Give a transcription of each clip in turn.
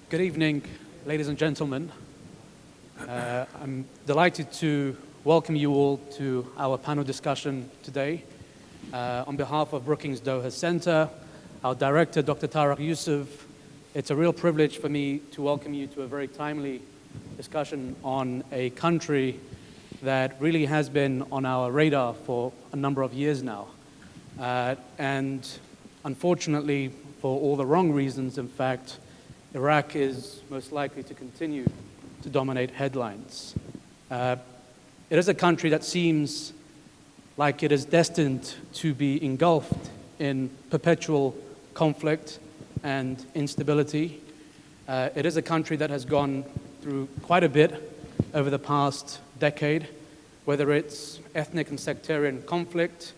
Good evening, ladies and gentlemen. I'm delighted to welcome you all to our panel discussion today. On behalf of Brookings Doha Center, our director, Dr. Tariq Yusuf, it's a real privilege for me to welcome you to a very timely discussion on a country that really has been on our radar for a number of years now. And unfortunately, for all the wrong reasons, in fact, Iraq is most likely to continue to dominate headlines. It is a country that seems like it is destined to be engulfed in perpetual conflict and instability. It is a country that has gone through quite a bit over the past decade, whether it's ethnic and sectarian conflict,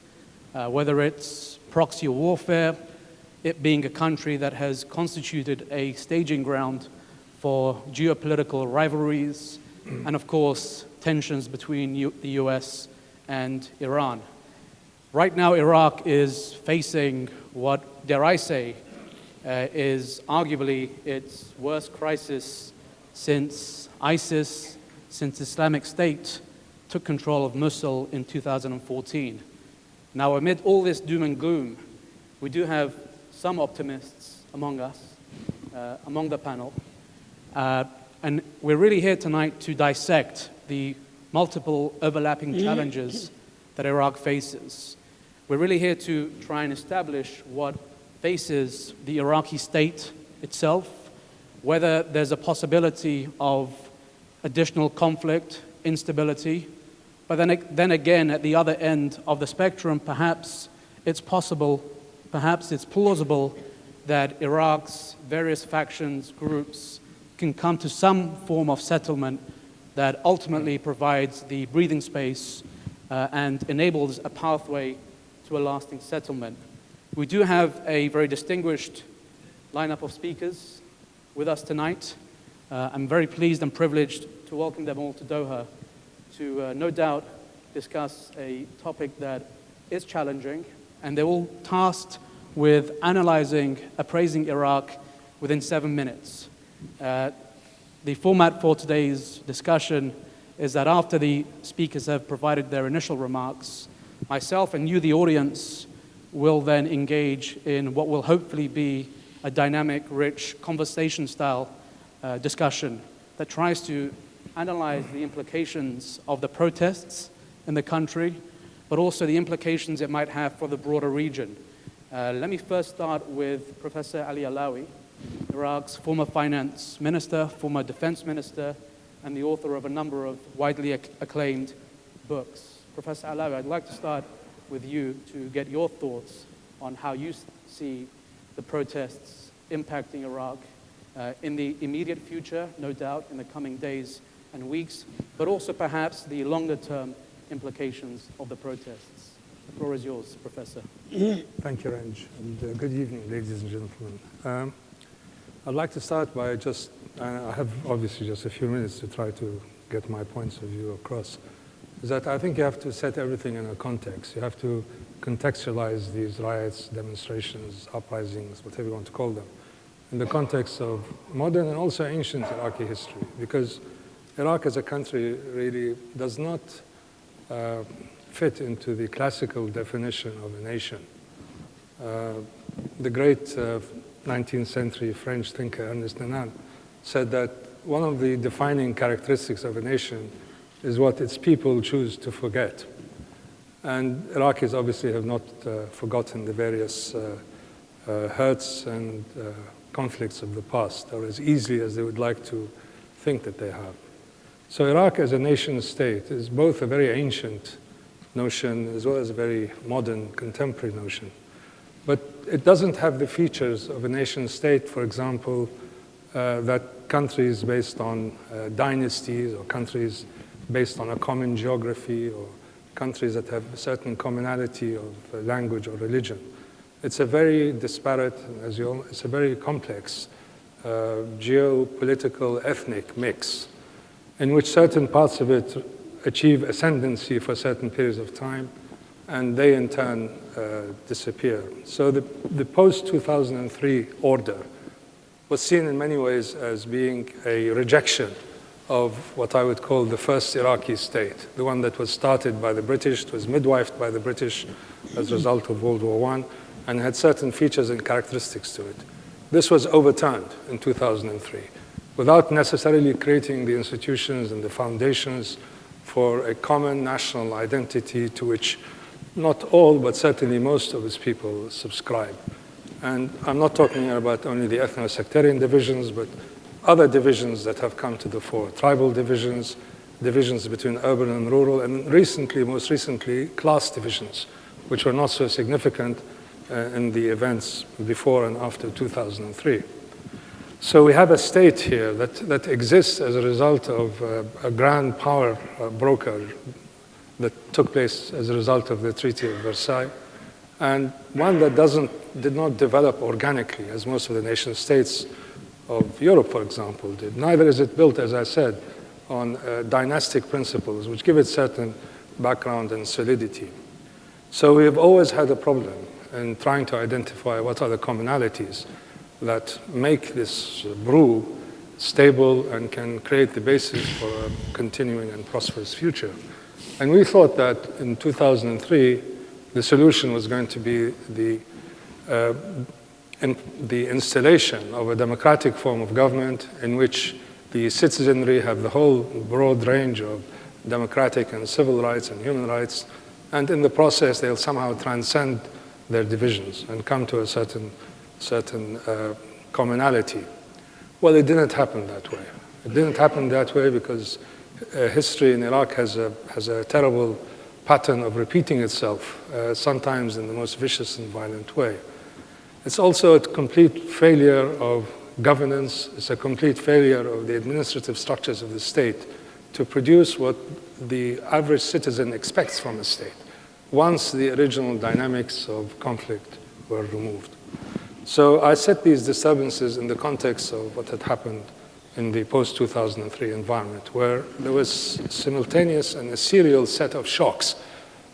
whether it's proxy warfare, it being a country that has constituted a staging ground for geopolitical rivalries and, of course, tensions between the US and Iran. Right now, Iraq is facing what, dare I say, is arguably its worst crisis since ISIS, since Islamic State took control of Mosul in 2014. Now, amid all this doom and gloom, we do have some optimists among us, among the panel, and we're really here tonight to dissect the multiple overlapping challenges that Iraq faces. We're really here to try and establish what faces the Iraqi state itself, whether there's a possibility of additional conflict, instability, but then again, at the other end of the spectrum, perhaps it's possible, perhaps it's plausible that Iraq's various factions, groups, can come to some form of settlement that ultimately provides the breathing space and enables a pathway to a lasting settlement. We do have a very distinguished lineup of speakers with us tonight. I'm very pleased and privileged to welcome them all to Doha to no doubt discuss a topic that is challenging, and they're all tasked with analyzing, appraising Iraq within 7 minutes. The format for today's discussion is that after the speakers have provided their initial remarks, myself and you, the audience, will then engage in what will hopefully be a dynamic, rich, conversation-style discussion that tries to analyze the implications of the protests in the country, but also the implications it might have for the broader region. Let me first start with Professor Ali Alawi, Iraq's former finance minister, former defense minister, and the author of a number of widely acclaimed books. Professor Alawi, I'd like to start with you to get your thoughts on how you see the protests impacting Iraq in the immediate future, no doubt, in the coming days and weeks, but also perhaps the longer-term implications of the protests. The floor is yours, Professor. Thank you, Ranj, and good evening, ladies and gentlemen. I'd like to start by just, I have obviously just a few minutes to try to get my points of view across, is that I think you have to set everything in a context. You have to contextualize these riots, demonstrations, uprisings, whatever you want to call them, in the context of modern and also ancient Iraqi history, because Iraq as a country really does not fit into the classical definition of a nation. The great 19th century French thinker Ernest Renan said that one of the defining characteristics of a nation is what its people choose to forget. And Iraqis obviously have not forgotten the various hurts and conflicts of the past, or as easily as they would like to think that they have. So Iraq as a nation state is both a very ancient notion as well as a very modern, contemporary notion. But it doesn't have the features of a nation state, for example, that countries based on dynasties or countries based on a common geography or countries that have a certain commonality of language or religion. It's a very disparate, as you all, it's a very complex geopolitical ethnic mix in which certain parts of it achieve ascendancy for certain periods of time, and they in turn disappear. So the post-2003 order was seen in many ways as being a rejection of what I would call the first Iraqi state, the one that was started by the British, it was midwifed by the British as a result of World War I, and had certain features and characteristics to it. This was overturned in 2003, without necessarily creating the institutions and the foundations for a common national identity to which not all, but certainly most of its people subscribe. And I'm not talking about only the ethno-sectarian divisions, but other divisions that have come to the fore, tribal divisions, divisions between urban and rural, and recently, most recently, class divisions, which were not so significant in the events before and after 2003. So we have a state here that exists as a result of a grand power broker that took place as a result of the Treaty of Versailles, and one that did not develop organically, as most of the nation states of Europe, for example, did. Neither is it built, as I said, on dynastic principles, which give it certain background and solidity. So we have always had a problem in trying to identify what are the commonalities that make this brew stable and can create the basis for a continuing and prosperous future. And we thought that in 2003, the solution was going to be the installation of a democratic form of government in which the citizenry have the whole broad range of democratic and civil rights and human rights, and in the process they'll somehow transcend their divisions and come to a certain commonality. Well, it didn't happen that way. It didn't happen that way because history in Iraq has a terrible pattern of repeating itself, sometimes in the most vicious and violent way. It's also a complete failure of governance. It's a complete failure of the administrative structures of the state to produce what the average citizen expects from a state once the original dynamics of conflict were removed. So I set these disturbances in the context of what had happened in the post-2003 environment, where there was simultaneous and a serial set of shocks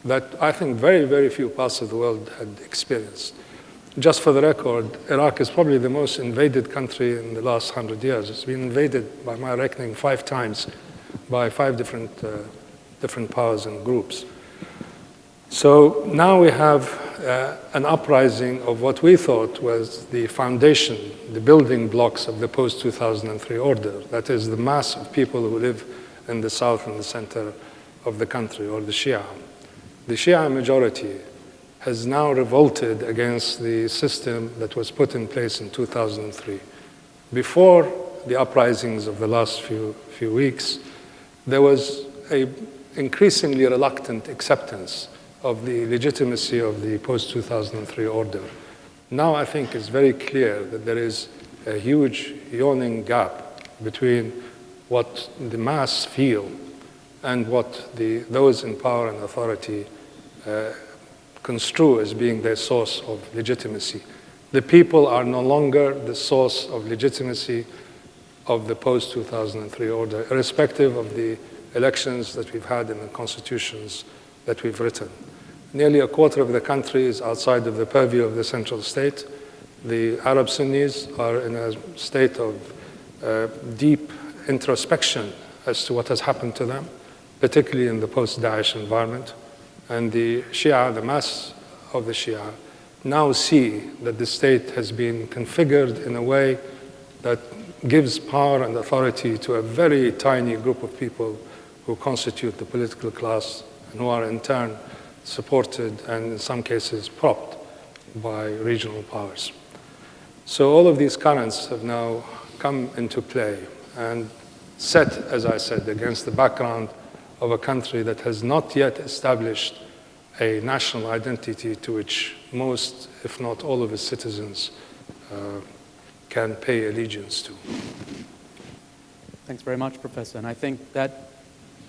that I think very, very few parts of the world had experienced. Just for the record, Iraq is probably the most invaded country in the last 100 years. It's been invaded, by my reckoning, 5 times by 5 different powers and groups. So now we have an uprising of what we thought was the foundation, the building blocks of the post-2003 order. That is the mass of people who live in the south and the center of the country, or the Shia. The Shia majority has now revolted against the system that was put in place in 2003. Before the uprisings of the last few weeks, there was an increasingly reluctant acceptance of the legitimacy of the post-2003 order. Now I think it's very clear that there is a huge yawning gap between what the mass feel and what those in power and authority construe as being their source of legitimacy. The people are no longer the source of legitimacy of the post-2003 order, irrespective of the elections that we've had and the constitutions that we've written. Nearly a quarter of the country is outside of the purview of the central state. The Arab Sunnis are in a state of deep introspection as to what has happened to them, particularly in the post-Daesh environment. And the Shia, the mass of the Shia, now see that the state has been configured in a way that gives power and authority to a very tiny group of people who constitute the political class and who are in turn supported and in some cases propped by regional powers. So all of these currents have now come into play and set, as I said, against the background of a country that has not yet established a national identity to which most, if not all of its citizens can pay allegiance to. Thanks very much, Professor. And I think that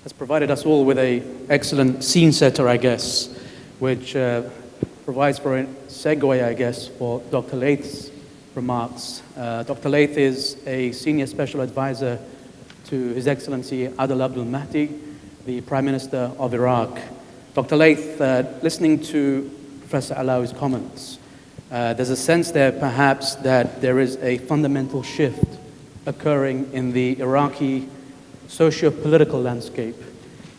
has provided us all with an excellent scene setter, I guess, which provides for a segue, I guess, for Dr. Laith's remarks. Dr. Laith is a senior special advisor to His Excellency Adel Abdul Mahdi, the Prime Minister of Iraq. Dr. Laith, listening to Professor Alawi's comments, There's a sense there, perhaps, that there is a fundamental shift occurring in the Iraqi socio-political landscape.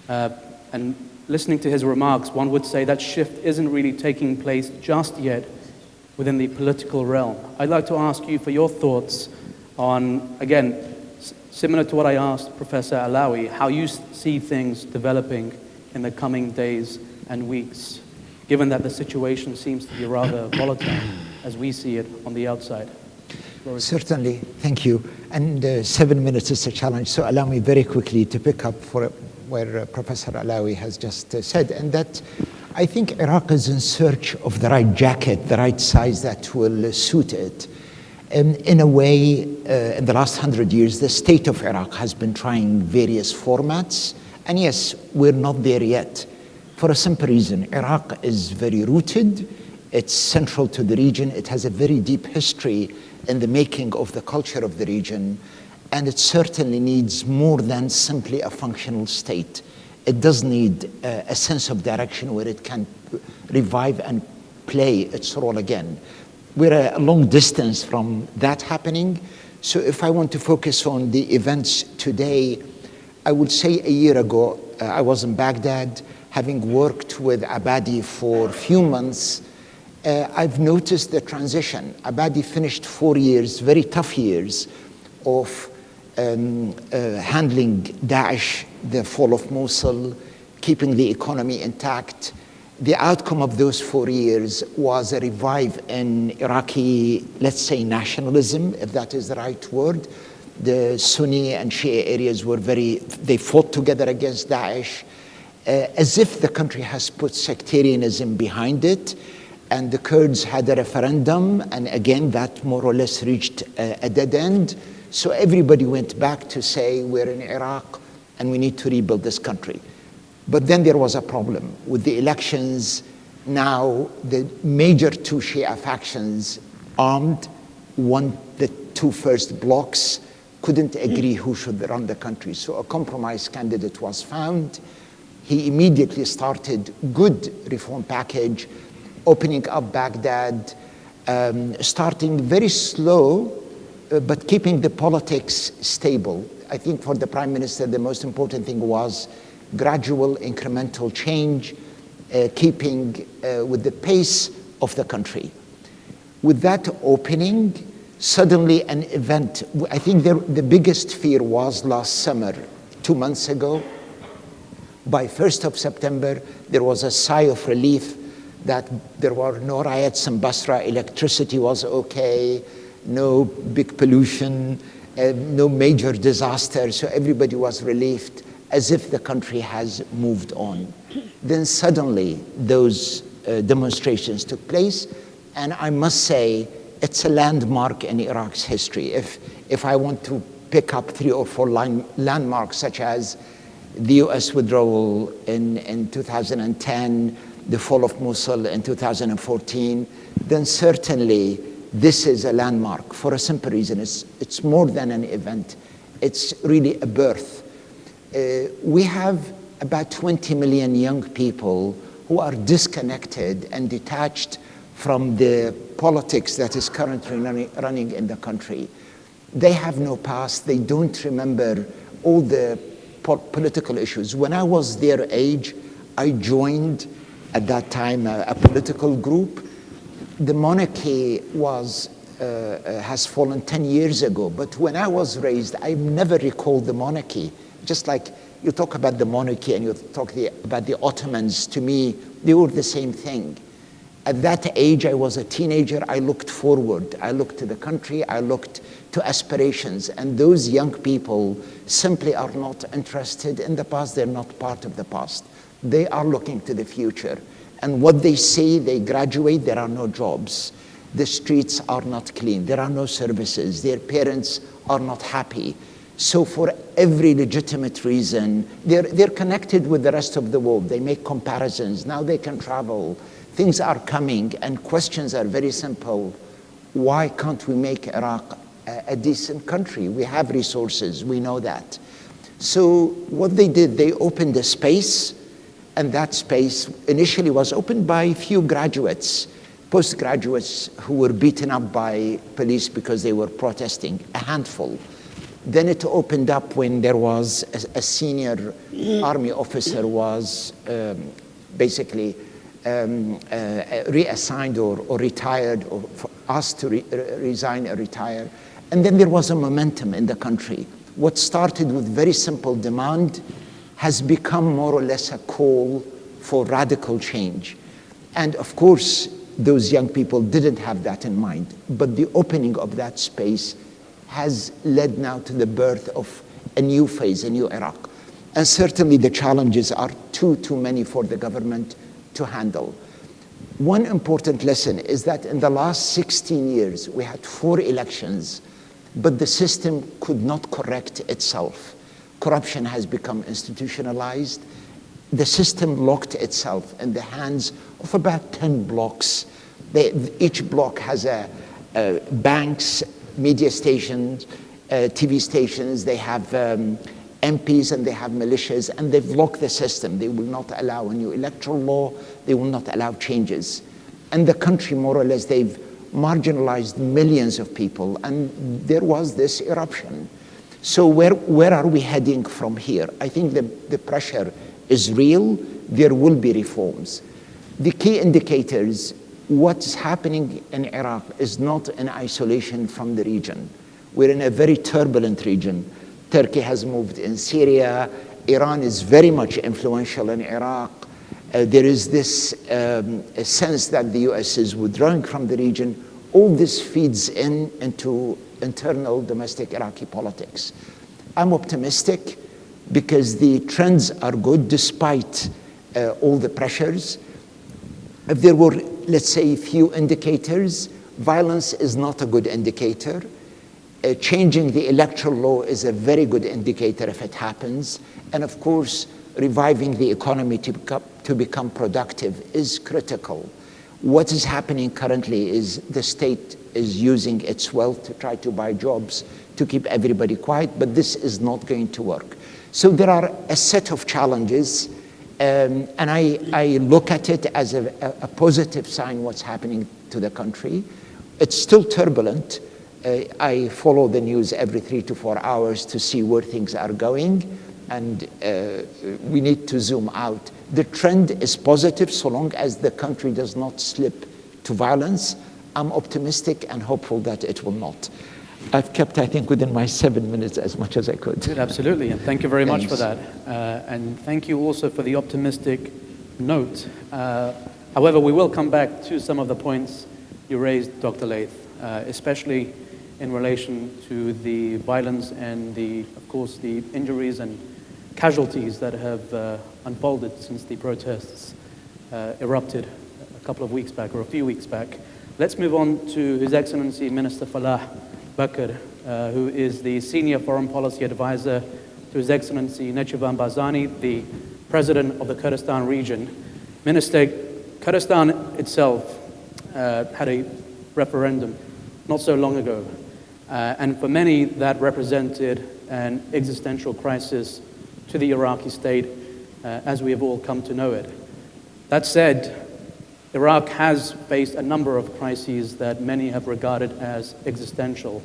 And listening to his remarks, one would say that shift isn't really taking place just yet within the political realm. I'd like to ask you for your thoughts on, again, similar to what I asked Professor Alawi, how you see things developing in the coming days and weeks, given that the situation seems to be rather volatile as we see it on the outside. Certainly, thank you. And 7 minutes is a challenge, so allow me very quickly to pick up for where Professor Alawi has just said, and that I think Iraq is in search of the right jacket, the right size that will suit it. In a way, in the last 100 years, the state of Iraq has been trying various formats, and yes, we're not there yet. For a simple reason, Iraq is very rooted, it's central to the region, it has a very deep history in the making of the culture of the region, and it certainly needs more than simply a functional state. It does need a sense of direction where it can revive and play its role again. We're a long distance from that happening, so if I want to focus on the events today, I would say a year ago, I was in Baghdad, having worked with Abadi for a few months. I've noticed the transition. Abadi finished 4 years, very tough years, of handling Daesh, the fall of Mosul, keeping the economy intact. The outcome of those 4 years was a revive in Iraqi, let's say, nationalism, if that is the right word. The Sunni and Shia areas were they fought together against Daesh, as if the country has put sectarianism behind it. And the Kurds had a referendum, and again, that more or less reached a dead end. So everybody went back to say, we're in Iraq, and we need to rebuild this country. But then there was a problem. With the elections, now the major two Shia factions armed, won the two first blocks, couldn't agree who should run the country. So a compromise candidate was found. He immediately started good reform package, opening up Baghdad, starting very slow, but keeping the politics stable. I think for the Prime Minister, the most important thing was gradual, incremental change, keeping with the pace of the country. With that opening, suddenly an event, I think the biggest fear was last summer, 2 months ago. By 1st of September, there was a sigh of relief that there were no riots in Basra, electricity was okay, no big pollution, no major disaster, so everybody was relieved, as if the country has moved on. Then suddenly, those demonstrations took place, and I must say, it's a landmark in Iraq's history. If I want to pick up 3 or 4 landmarks, such as the US withdrawal in 2010, the fall of Mosul in 2014, then certainly this is a landmark for a simple reason. It's more than an event. It's really a birth. We have about 20 million young people who are disconnected and detached from the politics that is currently running in the country. They have no past. They don't remember all the political issues. When I was their age, I joined at that time a political group. The monarchy has fallen 10 years ago, but when I was raised, I never recalled the monarchy. Just like you talk about the monarchy and you talk about the Ottomans, to me, they were the same thing. At that age, I was a teenager, I looked forward. I looked to the country, I looked to aspirations, and those young people simply are not interested in the past, they're not part of the past. They are looking to the future. And what they see, they graduate, there are no jobs. The streets are not clean, there are no services, their parents are not happy. So for every legitimate reason, they're connected with the rest of the world. They make comparisons, now they can travel. Things are coming, and questions are very simple. Why can't we make Iraq a decent country? We have resources, we know that. So what they did, they opened a space, and that space initially was opened by a few graduates. postgraduates who were beaten up by police because they were protesting, a handful. Then it opened up when there was a senior army officer was basically reassigned or retired or asked to resign or retire. And then there was a momentum in the country. What started with very simple demand has become more or less a call for radical change. And of course, those young people didn't have that in mind. But the opening of that space has led now to the birth of a new phase, a new Iraq. And certainly the challenges are too many for the government to handle. One important lesson is that in the last 16 years, we had 4 elections, but the system could not correct itself. Corruption has become institutionalized. The system locked itself in the hands of about 10 blocks. Each block has banks, media stations, TV stations. They have MPs and they have militias, and they've locked the system. They will not allow a new electoral law. They will not allow changes. And the country, more or less, they've marginalized millions of people, and there was this eruption. So where are we heading from here? I think the pressure is real. There will be reforms. The key indicators, what's happening in Iraq is not in isolation from the region. We're in a very turbulent region. Turkey has moved in Syria. Iran is very much influential in Iraq. There is this sense that the US is withdrawing from the region. All this feeds into internal domestic Iraqi politics. I'm optimistic because the trends are good despite all the pressures. If there were, let's say, few indicators, violence is not a good indicator. Changing the electoral law is a very good indicator if it happens. And of course, reviving the economy to become productive is critical. What is happening currently is the state is using its wealth to try to buy jobs to keep everybody quiet, but this is not going to work. So there are a set of challenges, and I look at it as a positive sign what's happening to the country. It's still turbulent. I follow the news every 3 to 4 hours to see where things are going, and we need to zoom out. The trend is positive so long as the country does not slip to violence. I'm optimistic and hopeful that it will not. I've kept, I think, within my 7 minutes as much as I could. Good, absolutely, and thank you very much for that. And thank you also for the optimistic note. However, we will come back to some of the points you raised, Dr. Laith, especially in relation to the violence and of course, the injuries and casualties that have unfolded since the protests erupted a couple of weeks back or a few weeks back. Let's move on to His Excellency Minister Falah Bakr, who is the Senior Foreign Policy Advisor to His Excellency Nechivan Barzani, the President of the Kurdistan region. Minister, Kurdistan itself had a referendum not so long ago, and for many that represented an existential crisis to the Iraqi state as we have all come to know it. That said, Iraq has faced a number of crises that many have regarded as existential,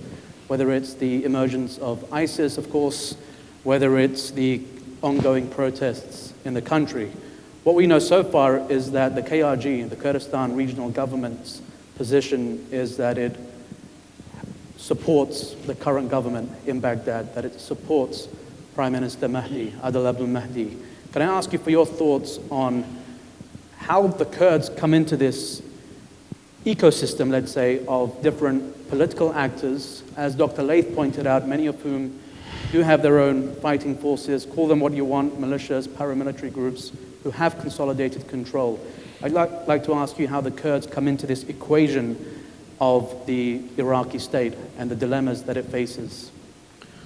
whether it's the emergence of ISIS, of course, whether it's the ongoing protests in the country. What we know so far is that the KRG, the Kurdistan Regional Government's position is that it supports the current government in Baghdad, that it supports Prime Minister Mahdi, Adel Abdul Mahdi. Can I ask you for your thoughts on how the Kurds come into this ecosystem, let's say, of different political actors, as Dr. Laith pointed out, many of whom do have their own fighting forces, call them what you want, militias, paramilitary groups, who have consolidated control. I'd like to ask you how the Kurds come into this equation of the Iraqi state and the dilemmas that it faces.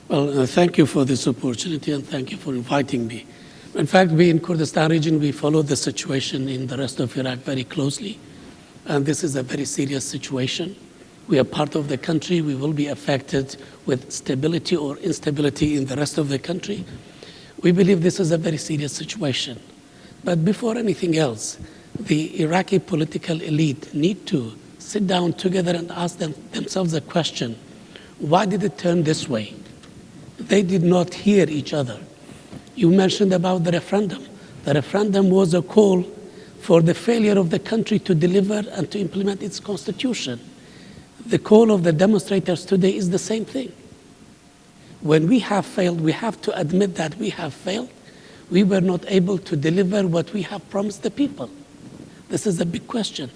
Well, thank you for this opportunity and thank you for inviting me. In fact, we in Kurdistan region, we follow the situation in the rest of Iraq very closely. And this is a very serious situation. We are part of the country. We will be affected with stability or instability in the rest of the country. We believe this is a very serious situation. But before anything else, the Iraqi political elite need to sit down together and ask themselves a question. Why did it turn this way? They did not hear each other. You mentioned about the referendum. The referendum was a call for the failure of the country to deliver and to implement its constitution. The call of the demonstrators today is the same thing. When we have failed, we have to admit that we have failed. We were not able to deliver what we have promised the people. This is a big question.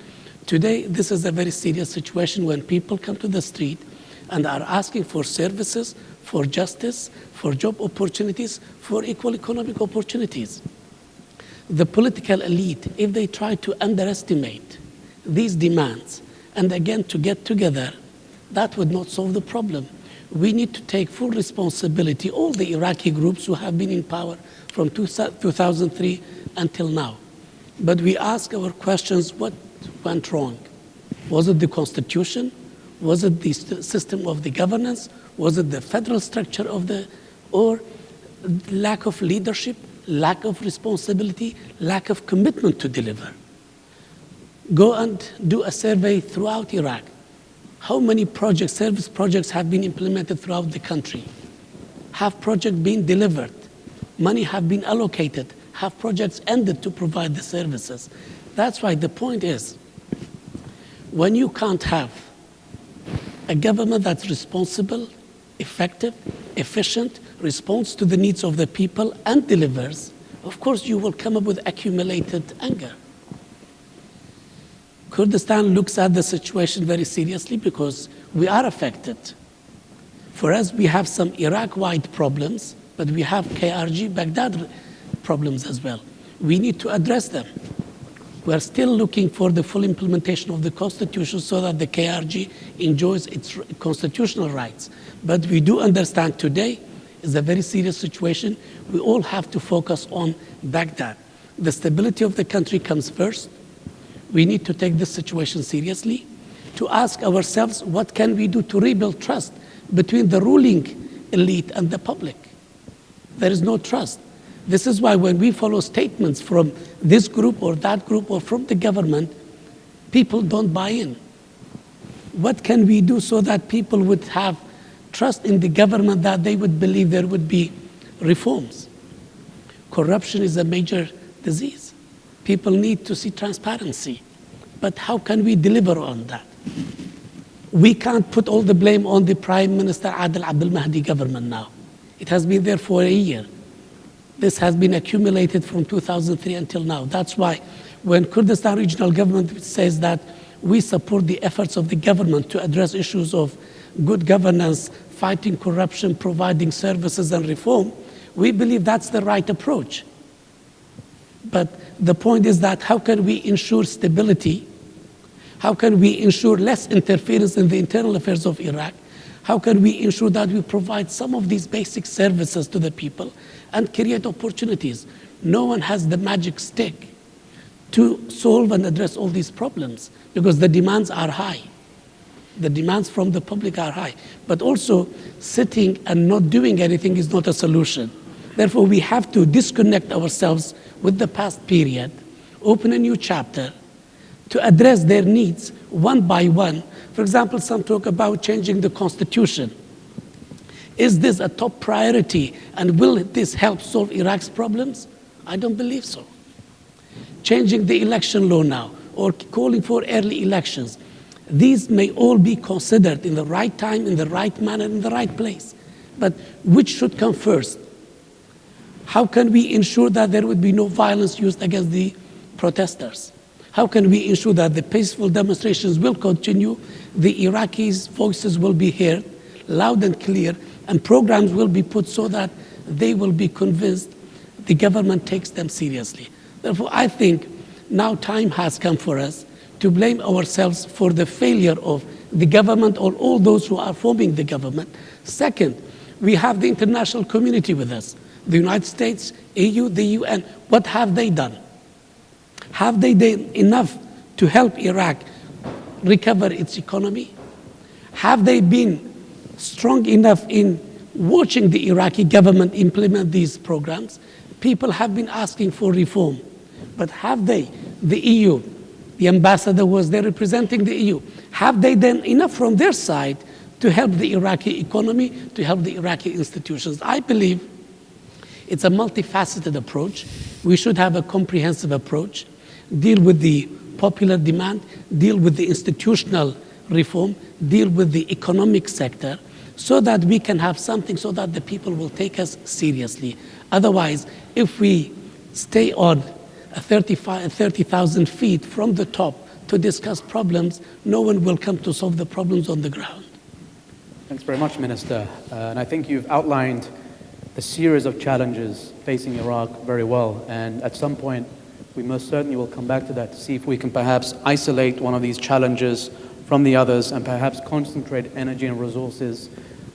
Today, this is a very serious situation when people come to the street and are asking for services, for justice, for job opportunities, for equal economic opportunities. The political elite, if they try to underestimate these demands and again to get together, that would not solve the problem. We need to take full responsibility, all the Iraqi groups who have been in power from 2003 until now. But we ask our questions, what went wrong? Was it the constitution? Was it the system of the governance? Was it the federal structure or lack of leadership, lack of responsibility, lack of commitment to deliver? Go and do a survey throughout Iraq. How many projects, service projects have been implemented throughout the country? Have projects been delivered? Money have been allocated? Have projects ended to provide the services? That's why the point is, when you can't have a government that's responsible, effective, efficient, responds to the needs of the people and delivers, of course you will come up with accumulated anger. Kurdistan looks at the situation very seriously because we are affected. For us, we have some Iraq-wide problems, but we have KRG, Baghdad problems as well. We need to address them. We are still looking for the full implementation of the Constitution so that the KRG enjoys its constitutional rights. But we do understand today is a very serious situation. We all have to focus on Baghdad. The stability of the country comes first. We need to take this situation seriously, to ask ourselves what can we do to rebuild trust between the ruling elite and the public. There is no trust. This is why when we follow statements from this group or that group or from the government, people don't buy in. What can we do so that people would have trust in the government, that they would believe there would be reforms? Corruption is a major disease. People need to see transparency. But how can we deliver on that? We can't put all the blame on the Prime Minister Adel Abdel Mahdi government now. It has been there for a year. This has been accumulated from 2003 until now. That's why when Kurdistan Regional Government says that we support the efforts of the government to address issues of good governance, fighting corruption, providing services and reform, we believe that's the right approach. But the point is that how can we ensure stability? How can we ensure less interference in the internal affairs of Iraq? How can we ensure that we provide some of these basic services to the people and create opportunities? No one has the magic stick to solve and address all these problems because the demands are high. The demands from the public are high. But also, sitting and not doing anything is not a solution. Therefore, we have to disconnect ourselves with the past period, open a new chapter to address their needs one by one. For example, some talk about changing the constitution. Is this a top priority and will this help solve Iraq's problems? I don't believe so. Changing the election law now or calling for early elections, these may all be considered in the right time, in the right manner, in the right place. But which should come first? How can we ensure that there would be no violence used against the protesters? How can we ensure that the peaceful demonstrations will continue, the Iraqis' voices will be heard loud and clear, and programs will be put so that they will be convinced the government takes them seriously. Therefore, I think now time has come for us to blame ourselves for the failure of the government or all those who are forming the government. Second, we have the international community with us. The United States, EU, the UN, what have they done? Have they done enough to help Iraq recover its economy? Have they been strong enough in watching the Iraqi government implement these programs? People have been asking for reform, but have they the EU. The ambassador was there representing the EU. Have they done enough from their side to help the Iraqi economy, to help the Iraqi institutions? I believe it's a multifaceted approach. We should have a comprehensive approach, deal with the popular demand, deal with the institutional reform, deal with the economic sector, so that we can have something so that the people will take us seriously. Otherwise, if we stay on 30,000 feet from the top to discuss problems, no one will come to solve the problems on the ground. Thanks very much, Minister. And I think you've outlined a series of challenges facing Iraq very well. And at some point, we most certainly will come back to that to see if we can perhaps isolate one of these challenges from the others and perhaps concentrate energy and resources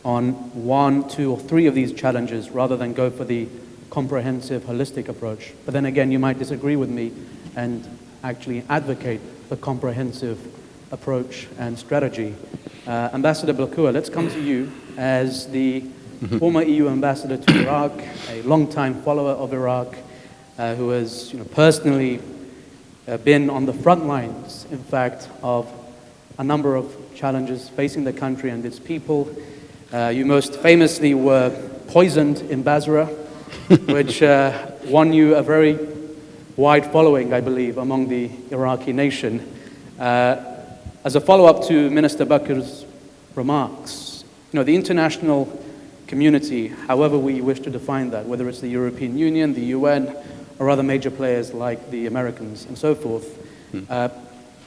on one, two, or three of these challenges rather than go for the comprehensive, holistic approach. But then again, you might disagree with me and actually advocate the comprehensive approach and strategy. Ambassador Blakua, let's come to you as the former EU ambassador to Iraq, a long-time follower of Iraq, who has personally been on the front lines, in fact, of a number of challenges facing the country and its people. You most famously were poisoned in Basra, which won you a very wide following, I believe, among the Iraqi nation. As a follow-up to Minister Bakr's remarks, the international community, however we wish to define that, whether it's the European Union, the UN, or other major players like the Americans and so forth, to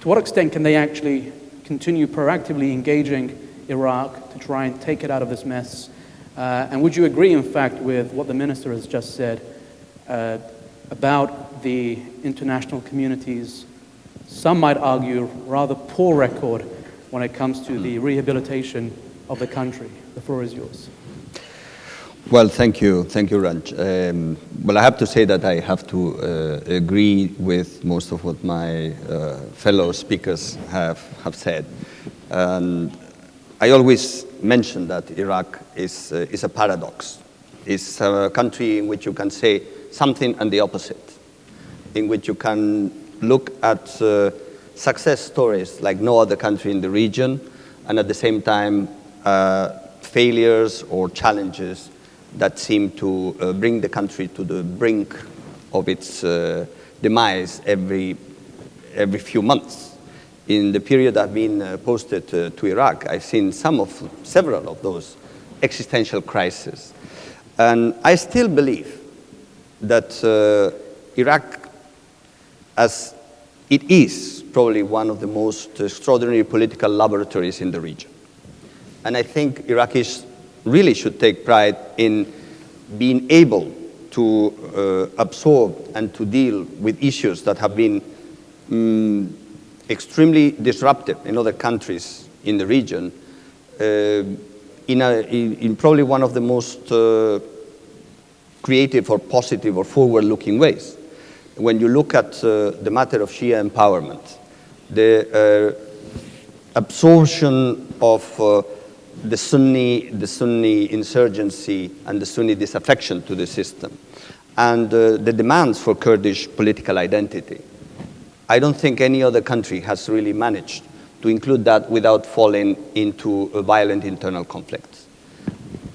what extent can they actually continue proactively engaging Iraq to try and take it out of this mess? And would you agree, in fact, with what the minister has just said about the international community's, some might argue, rather poor record when it comes to the rehabilitation of the country? The floor is yours. Well, thank you, Ranj. Well, I have to say that I have to agree with most of what my fellow speakers have said. And I always mention that Iraq is a paradox. It's a country in which you can say something and the opposite, in which you can look at success stories like no other country in the region, and at the same time failures or challenges that seem to bring the country to the brink of its demise every few months. In the period I've been posted to Iraq, I've seen several of those existential crises. And I still believe that Iraq, as it is probably one of the most extraordinary political laboratories in the region. And I think Iraqis really should take pride in being able to absorb and to deal with issues that have been extremely disruptive in other countries in the region, in probably one of the most creative or positive or forward-looking ways. When you look at the matter of Shia empowerment, the absorption of the Sunni insurgency and the Sunni disaffection to the system, and the demands for Kurdish political identity, I don't think any other country has really managed to include that without falling into a violent internal conflicts.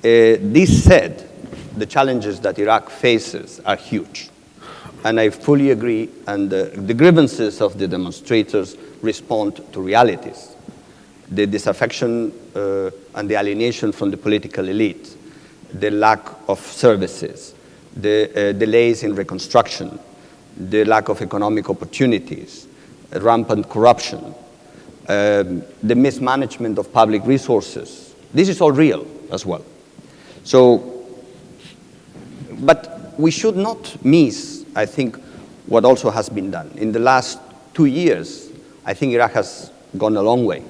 This said, the challenges that Iraq faces are huge. And I fully agree, and the grievances of the demonstrators respond to realities. The disaffection and the alienation from the political elite, the lack of services, the delays in reconstruction, the lack of economic opportunities, rampant corruption, the mismanagement of public resources. This is all real as well. So, but we should not miss, I think, what also has been done. In the last 2 years, I think Iraq has gone a long way.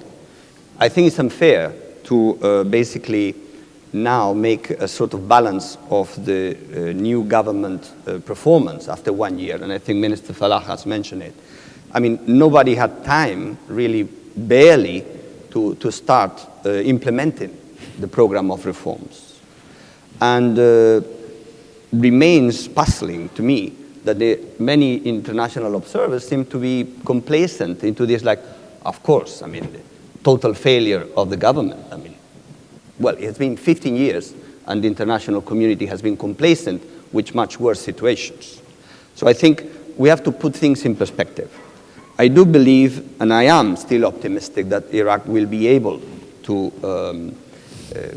I think it's unfair to basically now make a sort of balance of the new government performance after 1 year, and I think Minister Falah has mentioned it. I mean, nobody had time, really barely, to start implementing the program of reforms. And remains puzzling to me that many international observers seem to be complacent into this, like, of course, I mean, the total failure of the government. I mean, well, it's been 15 years, and the international community has been complacent with much worse situations. So I think we have to put things in perspective. I do believe, and I am still optimistic, that Iraq will be able to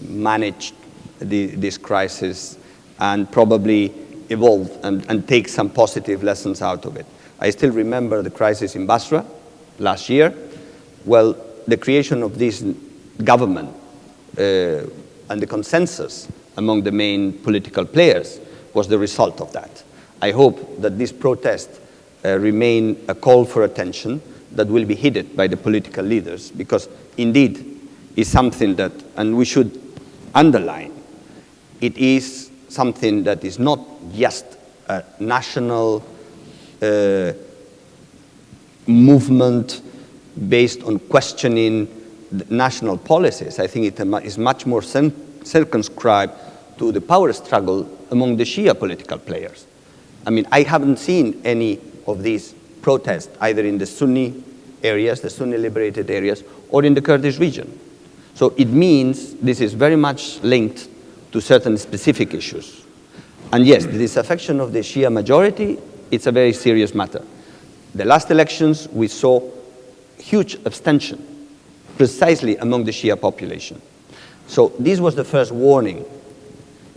manage this crisis and probably evolve and take some positive lessons out of it. I still remember the crisis in Basra last year. Well, the creation of this government and the consensus among the main political players was the result of that. I hope that this protest remain a call for attention that will be heeded by the political leaders, because indeed is something that, and we should underline, it is something that is not just a national movement based on questioning the national policies. I think it is much more circumscribed to the power struggle among the Shia political players. I mean, I haven't seen any of these protests either in the Sunni areas, the Sunni liberated areas, or in the Kurdish region. So it means this is very much linked to certain specific issues. And yes, the disaffection of the Shia majority, it's a very serious matter. The last elections, we saw huge abstention precisely among the Shia population. So this was the first warning.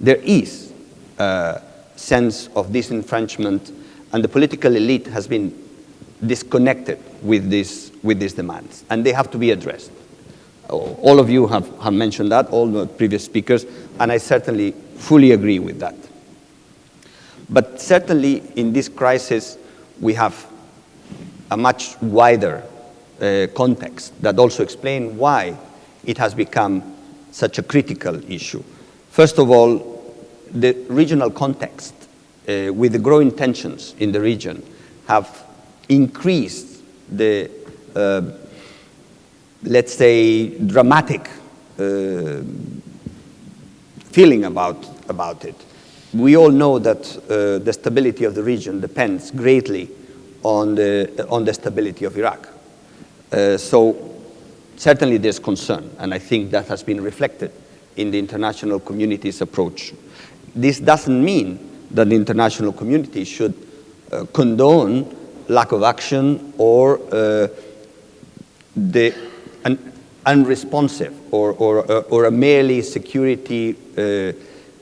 There is a sense of disenfranchisement, and the political elite has been disconnected with these demands, and they have to be addressed. All of you have mentioned that, all the previous speakers, and I certainly fully agree with that. But certainly in this crisis, we have a much wider context that also explains why it has become such a critical issue. First of all, the regional context with the growing tensions in the region have increased the, let's say, dramatic feeling about it. We all know that the stability of the region depends greatly on the stability of Iraq. So certainly there's concern, and I think that has been reflected in the international community's approach. This doesn't mean that the international community should condone lack of action or the unresponsive or a merely security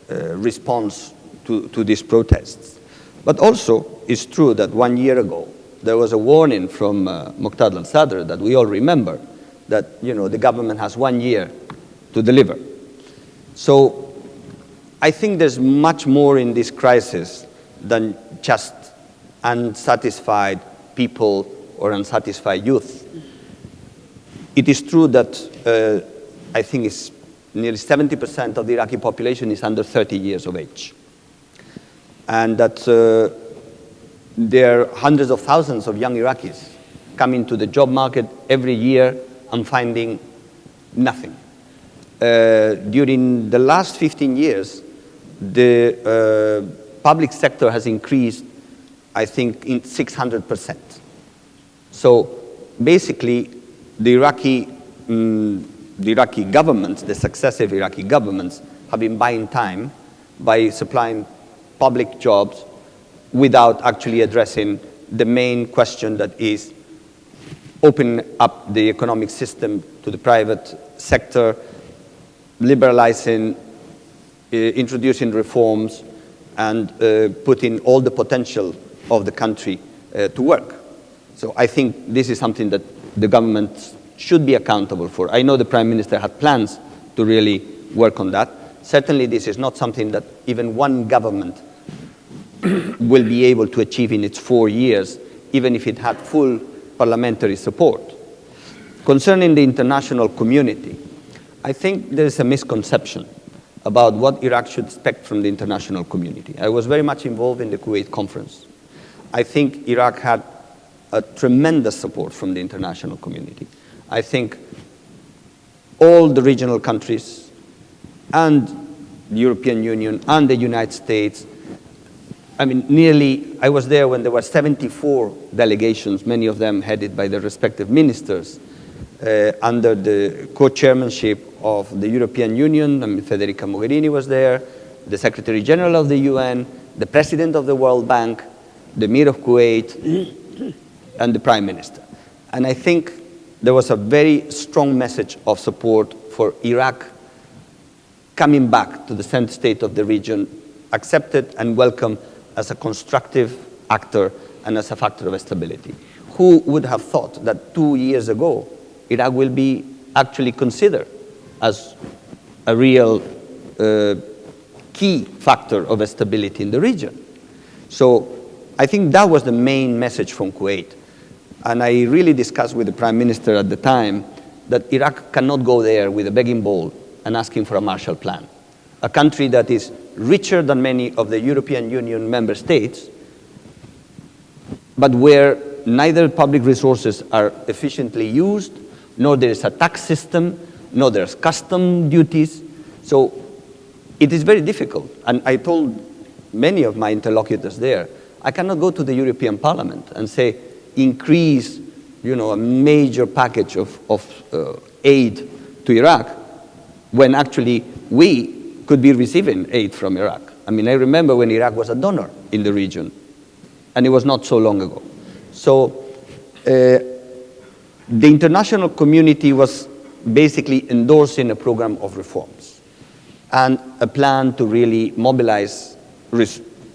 response to these protests. But also, it's true that 1 year ago, there was a warning from Muqtada al-Sadr that we all remember, that the government has 1 year to deliver. So I think there's much more in this crisis than just unsatisfied people or unsatisfied youth. It is true that I think it's nearly 70% of the Iraqi population is under 30 years of age. And that there are hundreds of thousands of young Iraqis coming to the job market every year and finding nothing. During the last 15 years, the public sector has increased, I think, in 600%. So basically, the Iraqi governments, the successive Iraqi governments, have been buying time by supplying public jobs without actually addressing the main question, that is opening up the economic system to the private sector, liberalizing, introducing reforms, and putting all the potential of the country to work. So I think this is something that the government should be accountable for. I know the Prime Minister had plans to really work on that. Certainly this is not something that even one government will be able to achieve in its 4 years, even if it had full parliamentary support. Concerning the international community, I think there is a misconception about what Iraq should expect from the international community. I was very much involved in the Kuwait conference. I think Iraq had a tremendous support from the international community. I think all the regional countries and the European Union and the United States I mean, I was there when there were 74 delegations, many of them headed by the respective ministers, under the co-chairmanship of the European Union. I mean, Federica Mogherini was there, the Secretary General of the UN, the President of the World Bank, the Emir of Kuwait, and the Prime Minister. And I think there was a very strong message of support for Iraq coming back to the center state of the region, accepted and welcomed as a constructive actor and as a factor of stability. Who would have thought that 2 years ago, Iraq will be actually considered as a real key factor of stability in the region? So I think that was the main message from Kuwait. And I really discussed with the Prime Minister at the time that Iraq cannot go there with a begging bowl and asking for a Marshall Plan. A country that is richer than many of the European Union member states, but where neither public resources are efficiently used, nor there is a tax system, nor there's custom duties. So it is very difficult. And I told many of my interlocutors there, I cannot go to the European Parliament and say, increase, a major package of aid to Iraq, when actually we could be receiving aid from Iraq. I mean, I remember when Iraq was a donor in the region, and it was not so long ago. So the international community was basically endorsing a program of reforms and a plan to really mobilize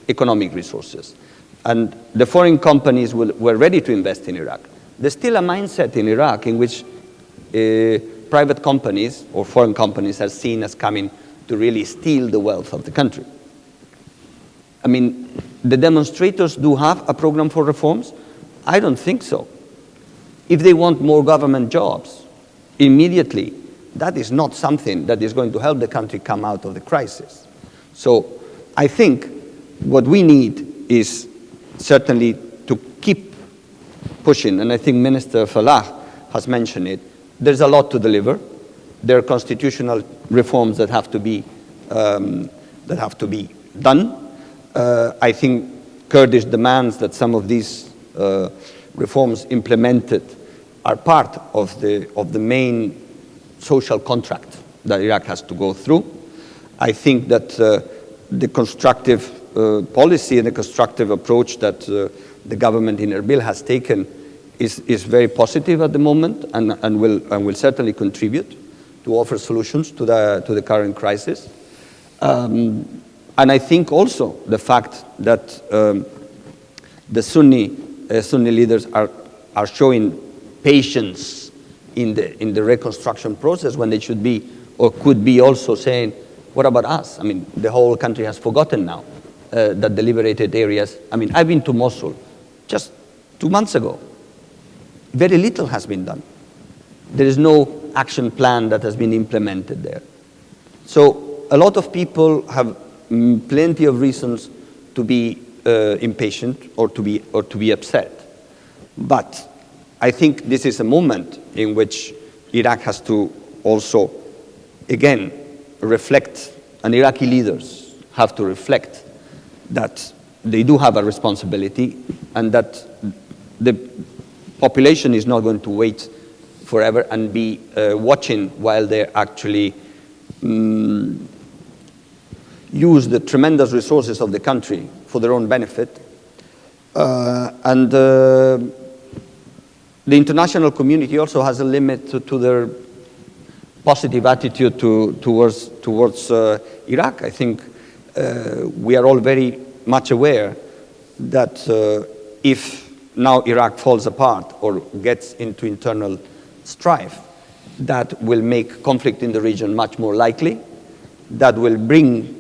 economic resources. And the foreign companies were ready to invest in Iraq. There's still a mindset in Iraq in which private companies or foreign companies are seen as coming to really steal the wealth of the country. I mean, the demonstrators do have a program for reforms? I don't think so. If they want more government jobs immediately, that is not something that is going to help the country come out of the crisis. So I think what we need is certainly to keep pushing, and I think Minister Falah has mentioned it. There's a lot to deliver. There are constitutional reforms that have to be done. I think Kurdish demands that some of these reforms implemented are part of the main social contract that Iraq has to go through. I think that the constructive policy and the constructive approach that the government in Erbil has taken is very positive at the moment and will certainly contribute to offer solutions to the current crisis. And I think also the fact that the Sunni leaders are showing patience in the reconstruction process when they should be or could be also saying, what about us? I mean, the whole country has forgotten now that the liberated areas. I mean, I've been to Mosul just 2 months ago. Very little has been done. There is no action plan that has been implemented there. So a lot of people have plenty of reasons to be impatient or to be upset. But I think this is a moment in which Iraq has to also, again, reflect, and Iraqi leaders have to reflect that they do have a responsibility and that the population is not going to wait forever and be watching while they actually use the tremendous resources of the country for their own benefit. The international community also has a limit to their positive attitude towards Iraq. I think we are all very much aware that if now Iraq falls apart or gets into internal strife, that will make conflict in the region much more likely. That will bring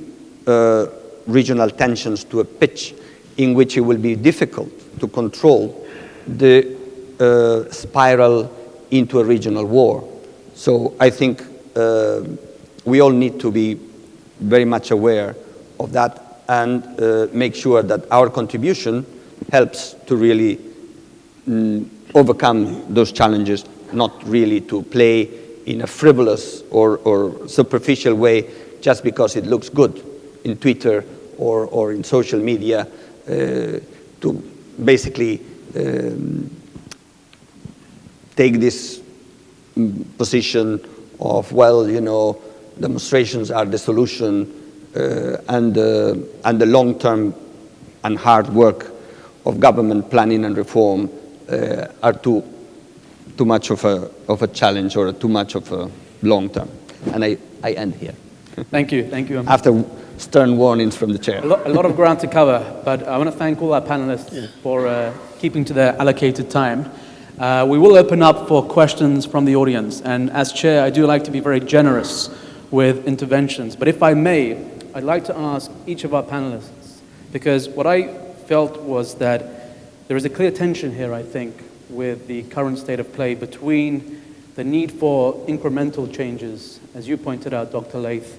regional tensions to a pitch in which it will be difficult to control the spiral into a regional war. So I think we all need to be very much aware of that and make sure that our contribution helps to really overcome those challenges, not really to play in a frivolous or superficial way just because it looks good in Twitter or in social media to basically take this position of, well, you know, demonstrations are the solution, and the long-term and hard work of government planning and reform are too much of a challenge, or too much of a long term. And I end here. Thank you. After stern warnings from the chair. A lot of ground to cover, but I want to thank all our panelists for keeping to their allocated time. We will open up for questions from the audience, and as chair, I do like to be very generous with interventions. But if I may, I'd like to ask each of our panelists, because what I felt was that there is a clear tension here, I think, with the current state of play between the need for incremental changes, as you pointed out, Dr. Laith,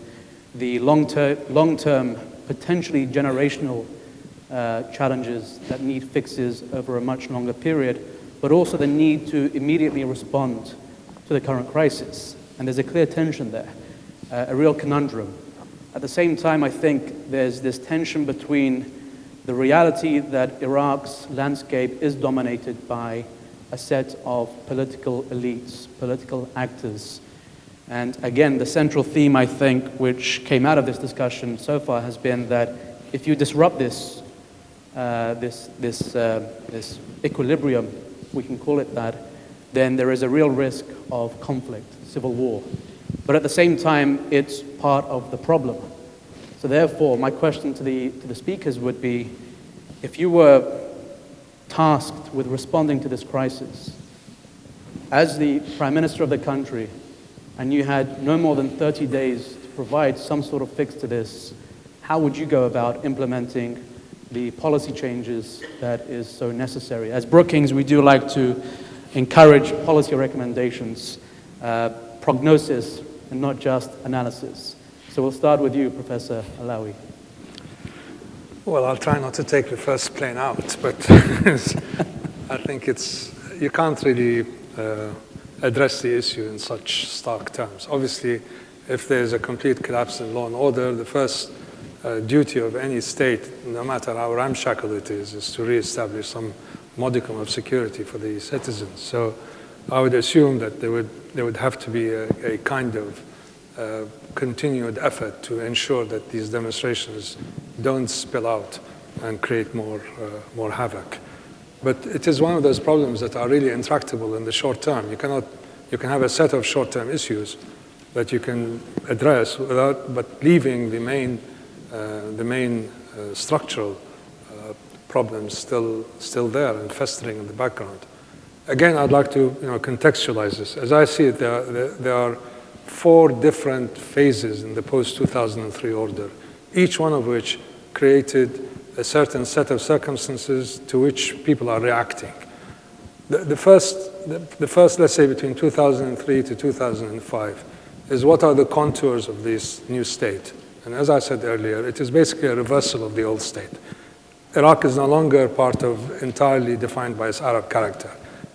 the long-term, potentially generational challenges that need fixes over a much longer period, but also the need to immediately respond to the current crisis. And there's a clear tension there, a real conundrum. At the same time, I think there's this tension between the reality that Iraq's landscape is dominated by a set of political elites, political actors. And again, the central theme, I think, which came out of this discussion so far has been that if you disrupt this equilibrium, we can call it that, then there is a real risk of conflict, civil war. But at the same time, it's part of the problem. So therefore, my question to the speakers would be, if you were tasked with responding to this crisis, as the Prime Minister of the country, and you had no more than 30 days to provide some sort of fix to this, how would you go about implementing the policy changes that is so necessary? As Brookings, we do like to encourage policy recommendations, prognosis, and not just analysis. So we'll start with you, Professor Alawi. Well, I'll try not to take the first plane out, but I think you can't really address the issue in such stark terms. Obviously, if there's a complete collapse in law and order, the first duty of any state, no matter how ramshackle it is to reestablish some modicum of security for the citizens. So I would assume that there would have to be a kind of continued effort to ensure that these demonstrations don't spill out and create more havoc. But it is one of those problems that are really intractable in the short term. You can have a set of short-term issues that you can address but leaving the main structural problems still there and festering in the background. Again, I'd like to contextualize this. As I see it, there are 4 different phases in the post-2003 order, each one of which created a certain set of circumstances to which people are reacting. The first, let's say, between 2003 to 2005, is what are the contours of this new state? And as I said earlier, it is basically a reversal of the old state. Iraq is no longer entirely defined by its Arab character.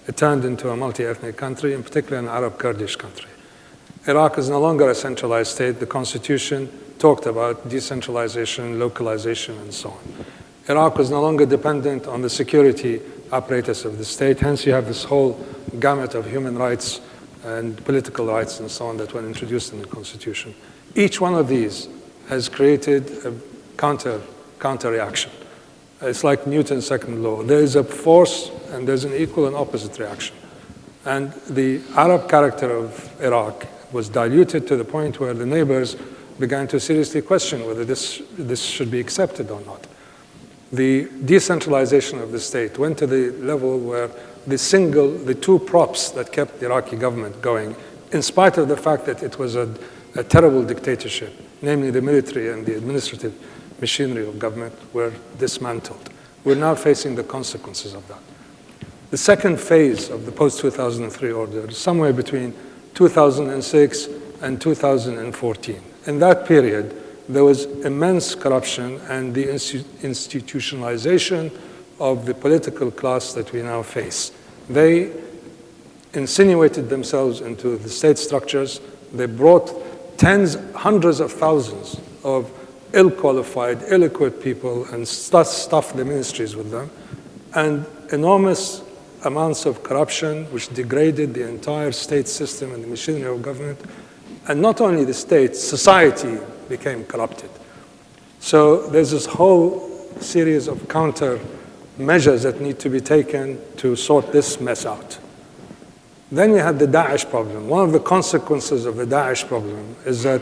It turned into a multi-ethnic country, in particular an Arab Kurdish country. Iraq is no longer a centralized state. The constitution talked about decentralization, localization, and so on. Iraq was no longer dependent on the security apparatus of the state. Hence, you have this whole gamut of human rights and political rights and so on that were introduced in the constitution. Each one of these has created a counter-reaction. It's like Newton's second law. There is a force and there's an equal and opposite reaction. And the Arab character of Iraq was diluted to the point where the neighbors began to seriously question whether this should be accepted or not. The decentralization of the state went to the level where the 2 props that kept the Iraqi government going, in spite of the fact that it was a terrible dictatorship, namely the military and the administrative machinery of government, were dismantled. We're now facing the consequences of that. The second phase of the post-2003 order is somewhere between 2006 and 2014. In that period, there was immense corruption and the institutionalization of the political class that we now face. They insinuated themselves into the state structures. They brought hundreds of thousands of ill-qualified, ill-equipped people and stuff the ministries with them, and enormous amounts of corruption which degraded the entire state system and the machinery of government. And not only the state, society became corrupted. So there's this whole series of counter measures that need to be taken to sort this mess out. Then we had the Daesh problem. One of the consequences of the Daesh problem is that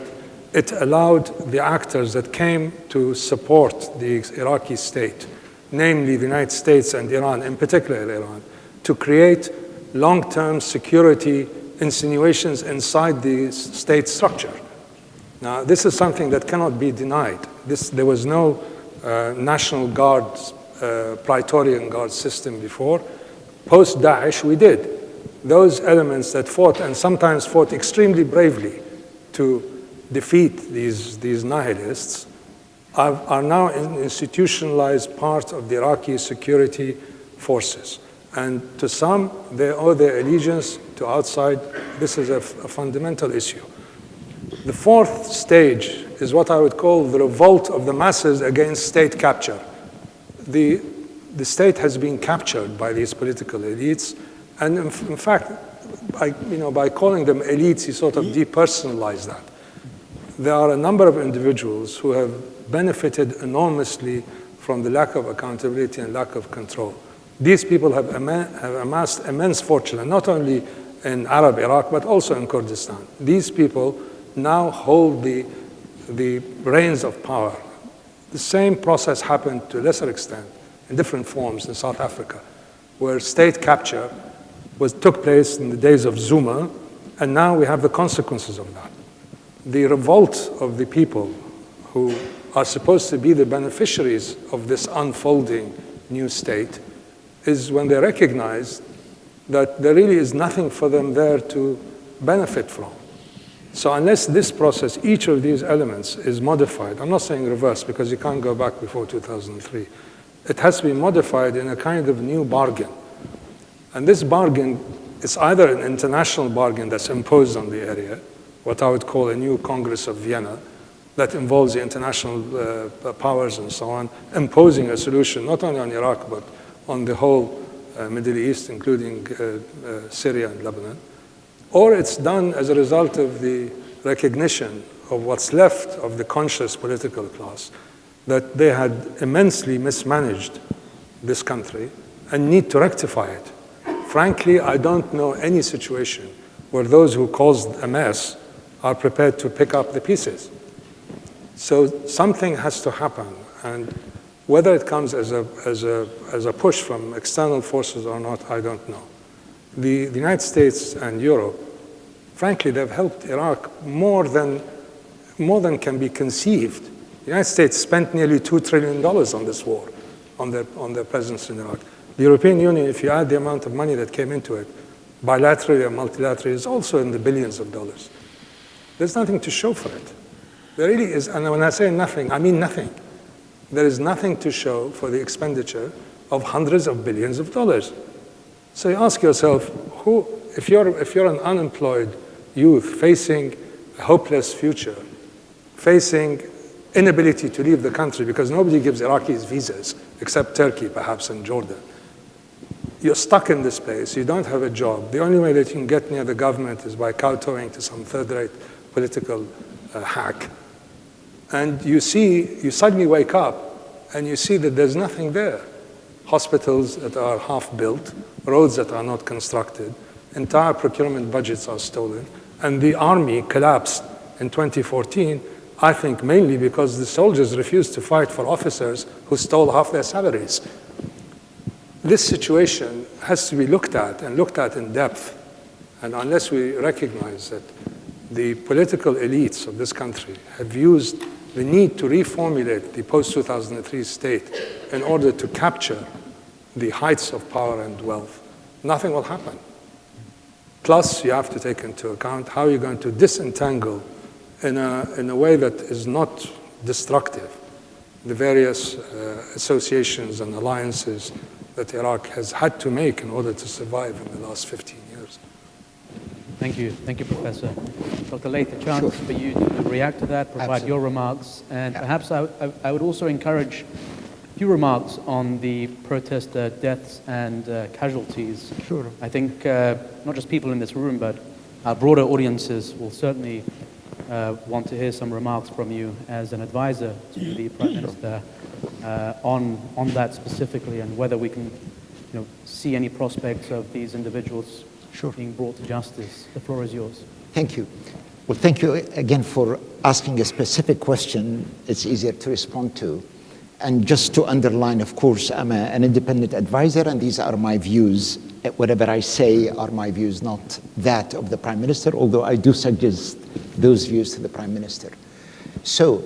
it allowed the actors that came to support the Iraqi state, namely the United States and Iran, in particular Iran, to create long-term security insinuations inside the state structure. Now, this is something that cannot be denied. There was no National Guard, Praetorian Guard system before. Post-Daesh, we did. Those elements that fought, and sometimes fought extremely bravely to defeat these nihilists, are now an institutionalized part of the Iraqi security forces. And to some, they owe their allegiance to outside. This is a fundamental issue. The fourth stage is what I would call the revolt of the masses against state capture. The state has been captured by these political elites, and in fact, by calling them elites, you sort of depersonalize that. There are a number of individuals who have benefited enormously from the lack of accountability and lack of control. These people have amassed immense fortune, and not only in Arab Iraq, but also in Kurdistan. These people now hold the reins of power. The same process happened to a lesser extent, in different forms in South Africa, where state capture took place in the days of Zuma, and now we have the consequences of that. The revolt of the people who are supposed to be the beneficiaries of this unfolding new state is when they recognize that there really is nothing for them there to benefit from. So unless this process, each of these elements is modified, I'm not saying reverse because you can't go back before 2003, it has to be modified in a kind of new bargain. And this bargain is either an international bargain that's imposed on the area, what I would call a new Congress of Vienna, that involves the international powers and so on, imposing a solution not only on Iraq, but on the whole Middle East, including Syria and Lebanon. Or it's done as a result of the recognition of what's left of the conscious political class, that they had immensely mismanaged this country and need to rectify it. Frankly, I don't know any situation where those who caused a mess are prepared to pick up the pieces. So something has to happen, and whether it comes as a push from external forces or not, I don't know. The United States and Europe, frankly, they've helped Iraq more than can be conceived. The United States spent nearly $2 trillion on this war, on their presence in Iraq. The European Union, if you add the amount of money that came into it, bilaterally and multilaterally, is also in the billions of dollars. There's nothing to show for it. There really is, and when I say nothing, I mean nothing. There is nothing to show for the expenditure of hundreds of billions of dollars. So you ask yourself, if you're an unemployed youth facing a hopeless future, facing inability to leave the country because nobody gives Iraqis visas, except Turkey perhaps and Jordan. You're stuck in this place, you don't have a job. The only way that you can get near the government is by kowtowing to some third-rate political hack. And you suddenly wake up and you see that there's nothing there. Hospitals that are half built, roads that are not constructed, entire procurement budgets are stolen, and the army collapsed in 2014, I think mainly because the soldiers refused to fight for officers who stole half their salaries. This situation has to be looked at, and looked at in depth. And unless we recognize that the political elites of this country have used the need to reformulate the post-2003 state in order to capture the heights of power and wealth, nothing will happen. Plus, you have to take into account how you're going to disentangle in a way that is not destructive the various associations and alliances that Iraq has had to make in order to survive in the last 15 years. Thank you. Thank you, Professor. Dr. Laith, a chance Sure. for you to react to that, provide Absolutely. your remarks, and Yeah. perhaps I would also encourage a few remarks on the protester deaths and casualties. Sure. I think not just people in this room, but our broader audiences will certainly want to hear some remarks from you as an advisor to the Prime Minister on that specifically, and whether we can see any prospects of these individuals Sure. being brought to justice. The floor is yours. Thank you. Well, thank you again for asking a specific question it's easier to respond to. And just to underline, of course, I'm an independent advisor, and these are my views. Whatever I say are my views, not that of the Prime Minister, although I do suggest those views to the Prime Minister. So,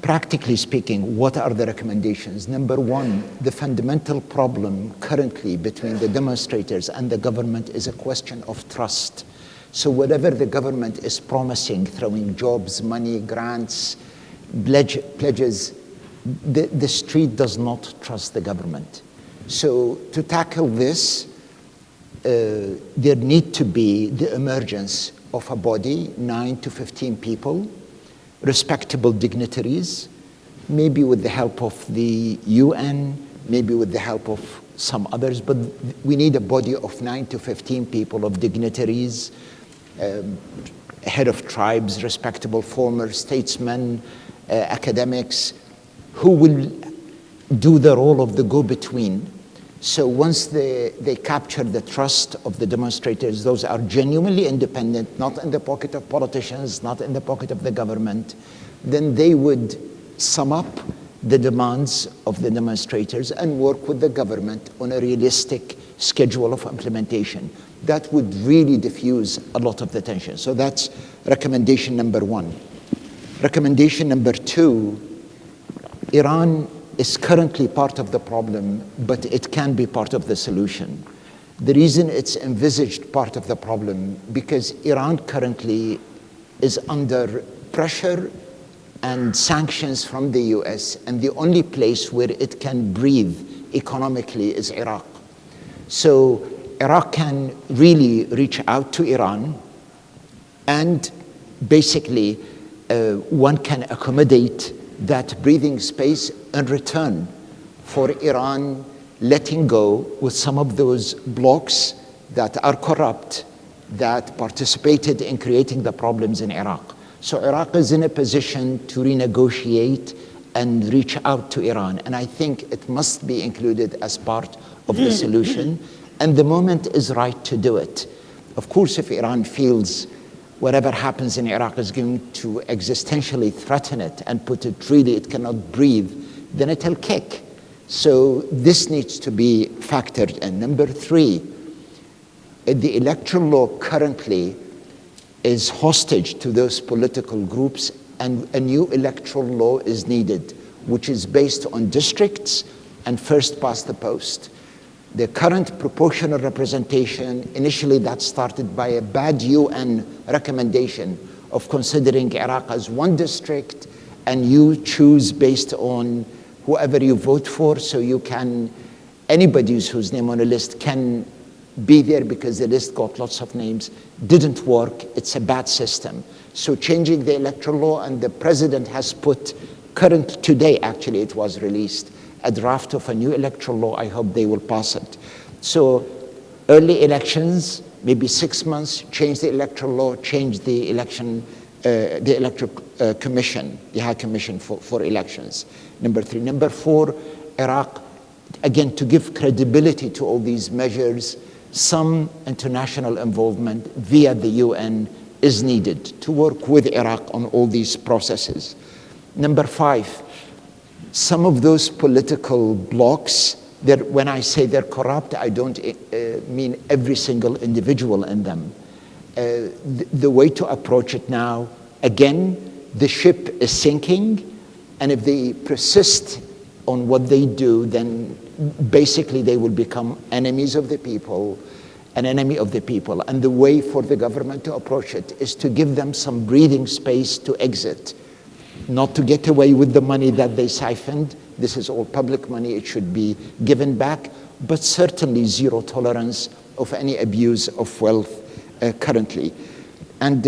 practically speaking, what are the recommendations? Number one, the fundamental problem currently between the demonstrators and the government is a question of trust. So whatever the government is promising, throwing jobs, money, grants, pledges, the street does not trust the government. So to tackle this, there need to be the emergence of a body, 9 to 15 people, respectable dignitaries, maybe with the help of the UN, maybe with the help of some others, but we need a body of 9 to 15 people of dignitaries, head of tribes, respectable former statesmen, academics, who will do the role of the go-between. So once they capture the trust of the demonstrators, those are genuinely independent, not in the pocket of politicians, not in the pocket of the government, then they would sum up the demands of the demonstrators and work with the government on a realistic schedule of implementation. That would really diffuse a lot of the tension. So that's recommendation number one. Recommendation number two, Iran is currently part of the problem, but it can be part of the solution. The reason it's envisaged part of the problem, because Iran currently is under pressure and sanctions from the US, and the only place where it can breathe economically is Iraq. So Iraq can really reach out to Iran, and basically one can accommodate that breathing space in return for Iran letting go with some of those blocs that are corrupt, that participated in creating the problems in Iraq. So Iraq is in a position to renegotiate and reach out to Iran. And I think it must be included as part of the solution. And the moment is right to do it. Of course, if Iran feels whatever happens in Iraq is going to existentially threaten it and put it really, it cannot breathe, then it'll kick. So this needs to be factored in. Number three, the electoral law currently is hostage to those political groups, and a new electoral law is needed, which is based on districts and first past the post. The current proportional representation, initially that started by a bad UN recommendation of considering Iraq as one district, and you choose based on whoever you vote for, so you can, anybody whose name on a list can be there because the list got lots of names, didn't work. It's a bad system. So changing the electoral law, and the president has put, today actually it was released, a draft of a new electoral law. I hope they will pass it. So early elections, maybe 6 months, change the electoral law, change the election, the electoral commission, the High Commission for elections. Number three. Number four, Iraq, again, to give credibility to all these measures, some international involvement via the UN is needed to work with Iraq on all these processes. Number five, some of those political blocs, when I say they're corrupt, I don't mean every single individual in them. The way to approach it now, again, the ship is sinking, and if they persist on what they do, then basically they will become enemies of the people, an enemy of the people. And the way for the government to approach it is to give them some breathing space to exit, not to get away with the money that they siphoned. This is all public money, it should be given back, but certainly zero tolerance of any abuse of wealth currently. And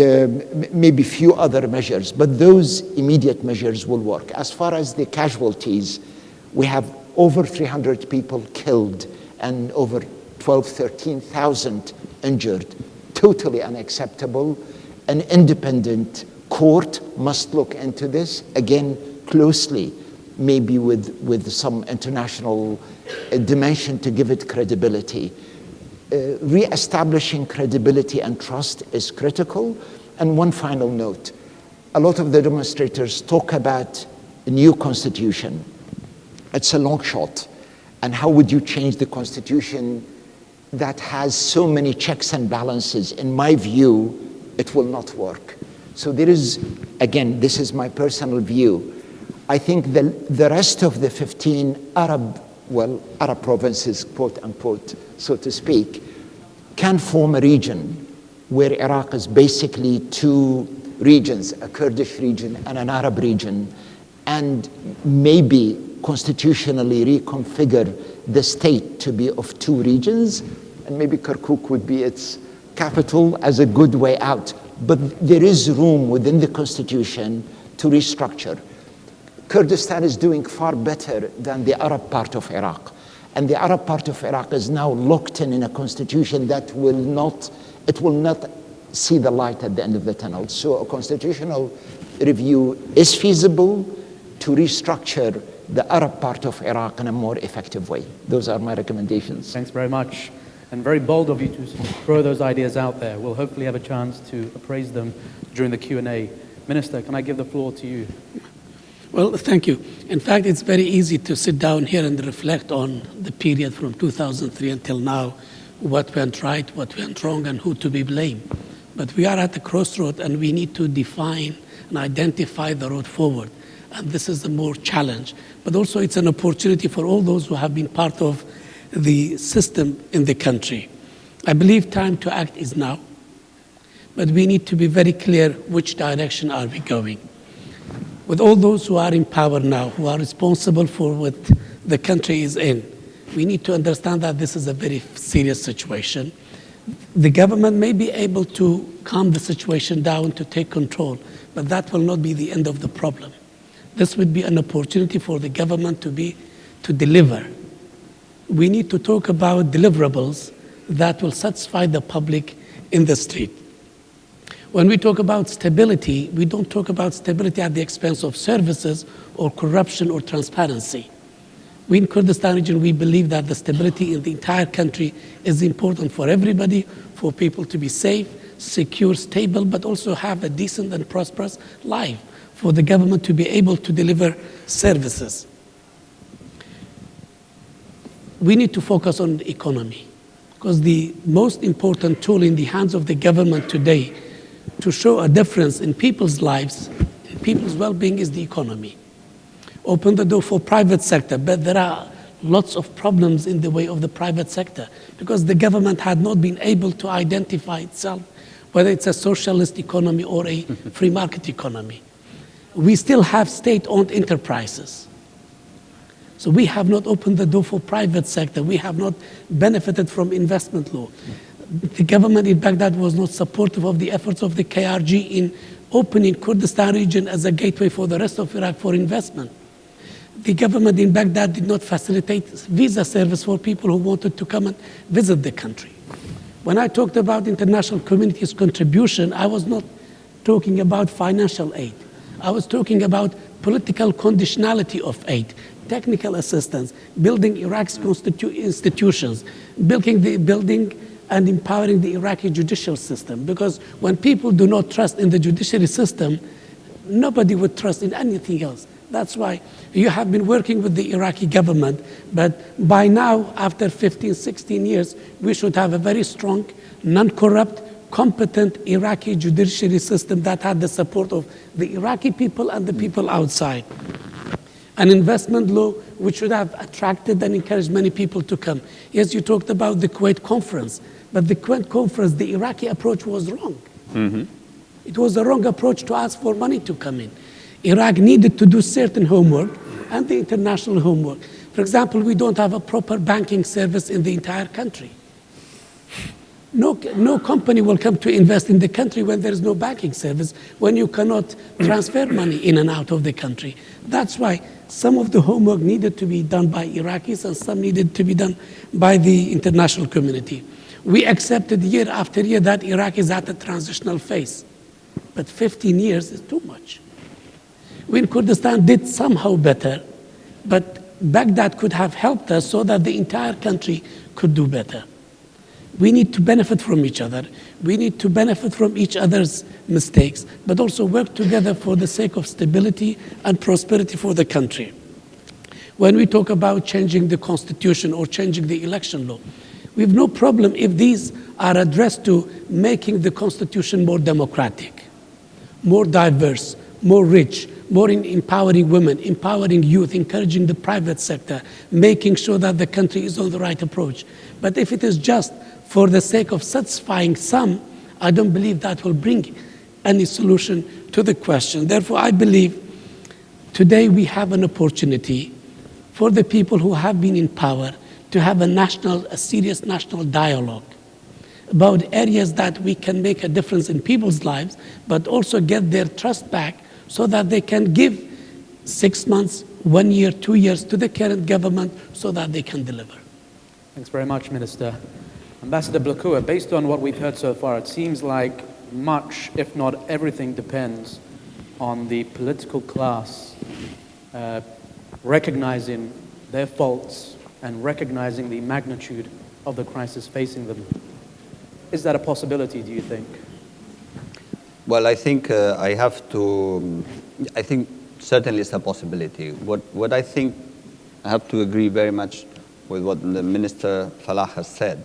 maybe few other measures, but those immediate measures will work. As far as the casualties, we have over 300 people killed and over 13,000 injured. Totally unacceptable. An independent court must look into this, again, closely, maybe with some international dimension to give it credibility. Re-establishing credibility and trust is critical. And one final note, a lot of the demonstrators talk about a new constitution. It's a long shot. And how would you change the constitution that has so many checks and balances? In my view, it will not work. So there is, again, this is my personal view. I think the rest of the 15 Arab provinces, quote unquote, so to speak, can form a region where Iraq is basically two regions, a Kurdish region and an Arab region, and maybe constitutionally reconfigure the state to be of two regions, and maybe Kirkuk would be its capital as a good way out. But there is room within the constitution to restructure. Kurdistan is doing far better than the Arab part of Iraq. And the Arab part of Iraq is now locked in a constitution that will not see the light at the end of the tunnel. So a constitutional review is feasible to restructure the Arab part of Iraq in a more effective way. Those are my recommendations. Thanks very much. And very bold of you to throw those ideas out there. We'll hopefully have a chance to appraise them during the Q&A. Minister, can I give the floor to you? Well, thank you. In fact, it's very easy to sit down here and reflect on the period from 2003 until now, what went right, what went wrong, and who to be blamed. But we are at the crossroad, and we need to define and identify the road forward. And this is the more challenge. But also, it's an opportunity for all those who have been part of the system in the country. I believe time to act is now, but we need to be very clear which direction are we going. With all those who are in power now, who are responsible for what the country is in, we need to understand that this is a very serious situation. The government may be able to calm the situation down, to take control, but that will not be the end of the problem. This would be an opportunity for the government to deliver. We need to talk about deliverables that will satisfy the public in the street. When we talk about stability, we don't talk about stability at the expense of services or corruption or transparency. We in Kurdistan region, we believe that the stability in the entire country is important for everybody, for people to be safe, secure, stable, but also have a decent and prosperous life, for the government to be able to deliver services. We need to focus on the economy, because the most important tool in the hands of the government today to show a difference in people's lives, in people's well-being, is the economy. Open the door for private sector, but there are lots of problems in the way of the private sector because the government had not been able to identify itself, whether it's a socialist economy or a free market economy. We still have state-owned enterprises. So we have not opened the door for private sector. We have not benefited from investment law. The government in Baghdad was not supportive of the efforts of the KRG in opening Kurdistan region as a gateway for the rest of Iraq for investment. The government in Baghdad did not facilitate visa service for people who wanted to come and visit the country. When I talked about international community's contribution, I was not talking about financial aid. I was talking about political conditionality of aid, technical assistance, building Iraq's institutions, building and empowering the Iraqi judicial system. Because when people do not trust in the judiciary system, nobody would trust in anything else. That's why you have been working with the Iraqi government, but by now, after 15, 16 years, we should have a very strong, non-corrupt, competent Iraqi judiciary system that had the support of the Iraqi people and the people outside. An investment law which should have attracted and encouraged many people to come. Yes, you talked about the Kuwait conference, but the Kuwait conference, the Iraqi approach was wrong. Mm-hmm. It was the wrong approach to ask for money to come in. Iraq needed to do certain homework and the international homework. For example, we don't have a proper banking service in the entire country. No company will come to invest in the country when there is no banking service, when you cannot transfer money in and out of the country. That's why some of the homework needed to be done by Iraqis and some needed to be done by the international community. We accepted year after year that Iraq is at a transitional phase, but 15 years is too much. We in Kurdistan did somehow better, but Baghdad could have helped us so that the entire country could do better. We need to benefit from each other. We need to benefit from each other's mistakes, but also work together for the sake of stability and prosperity for the country. When we talk about changing the constitution or changing the election law, we have no problem if these are addressed to making the constitution more democratic, more diverse, more rich, more in empowering women, empowering youth, encouraging the private sector, making sure that the country is on the right approach. But if it is just for the sake of satisfying some, I don't believe that will bring any solution to the question. Therefore, I believe today we have an opportunity for the people who have been in power to have a serious national dialogue about areas that we can make a difference in people's lives, but also get their trust back so that they can give 6 months, 1 year, 2 years to the current government so that they can deliver. Thanks very much, Minister. Ambassador Blakua, based on what we've heard so far, it seems like much, if not everything, depends on the political class recognizing their faults and recognizing the magnitude of the crisis facing them. Is that a possibility, do you think? Well, I think I think certainly it's a possibility. What I think, I have to agree very much with what the Minister Falah has said.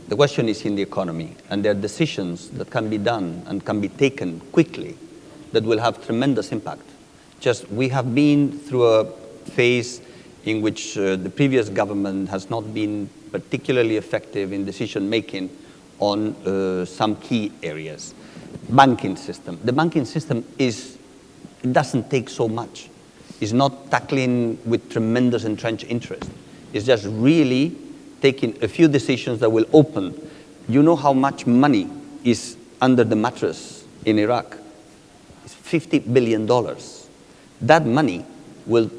The question is in the economy, and there are decisions that can be done and can be taken quickly that will have tremendous impact. Just we have been through a phase in which the previous government has not been particularly effective in decision making on some key areas. Banking system. The banking system it doesn't take so much. It's not tackling with tremendous entrenched interest. It's just really taking a few decisions that will open. You know how much money is under the mattress in Iraq? It's $50 billion. That money will,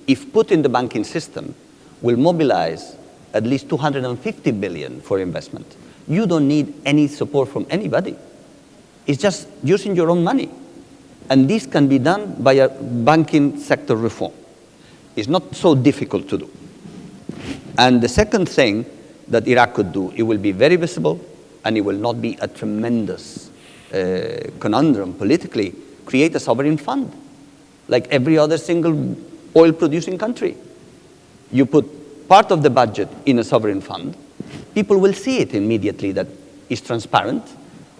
if put in the banking system, will mobilize at least $250 billion for investment. You don't need any support from anybody. It's just using your own money. And this can be done by a banking sector reform. It's not so difficult to do. And the second thing that Iraq could do, it will be very visible and it will not be a tremendous conundrum politically. Create a sovereign fund, like every other single oil-producing country. You put part of the budget in a sovereign fund, people will see it immediately that it's transparent.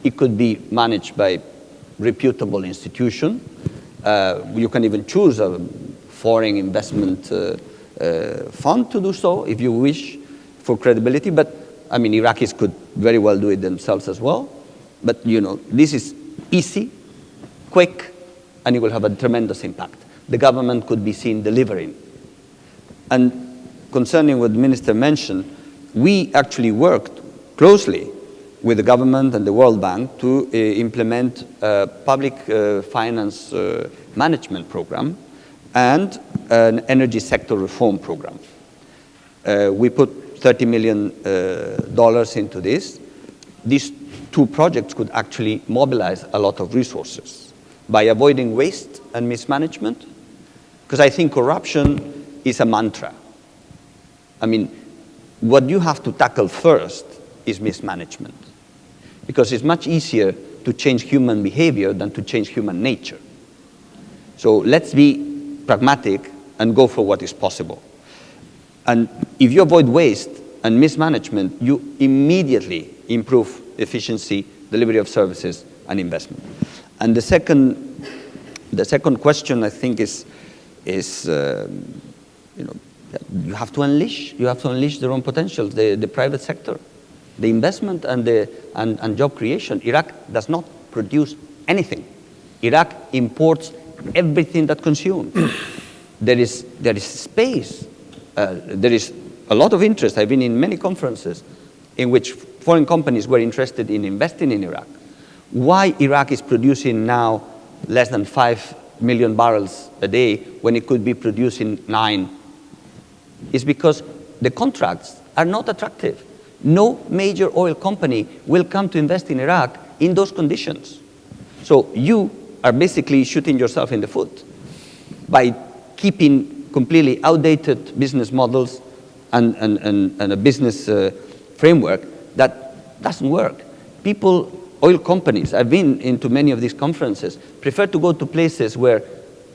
It could be managed by reputable institution. You can even choose a foreign investment fund to do so if you wish for credibility. But I mean, Iraqis could very well do it themselves as well. But you know, this is easy, quick, and it will have a tremendous impact. The government could be seen delivering. And concerning what the minister mentioned, we actually worked closely with the government and the World Bank to implement a public finance management program and an energy sector reform program. We put $30 million into this. These two projects could actually mobilize a lot of resources by avoiding waste and mismanagement, because I think corruption is a mantra. I mean, what you have to tackle first is mismanagement, because it's much easier to change human behavior than to change human nature. So let's be pragmatic and go for what is possible. And if you avoid waste and mismanagement, you immediately improve efficiency, delivery of services, and investment. And the second question, I think, is you know, you have to unleash their own potential, the private sector, the investment and job creation. Iraq does not produce anything. Iraq imports everything that consumes. There is space. There is a lot of interest. I've been in many conferences in which foreign companies were interested in investing in Iraq. Why Iraq is producing now less than 5 million barrels a day when it could be producing 9 is because the contracts are not attractive. No major oil company will come to invest in Iraq in those conditions. So you are basically shooting yourself in the foot by keeping completely outdated business models and a business framework that doesn't work. People, oil companies, I've been into many of these conferences, prefer to go to places where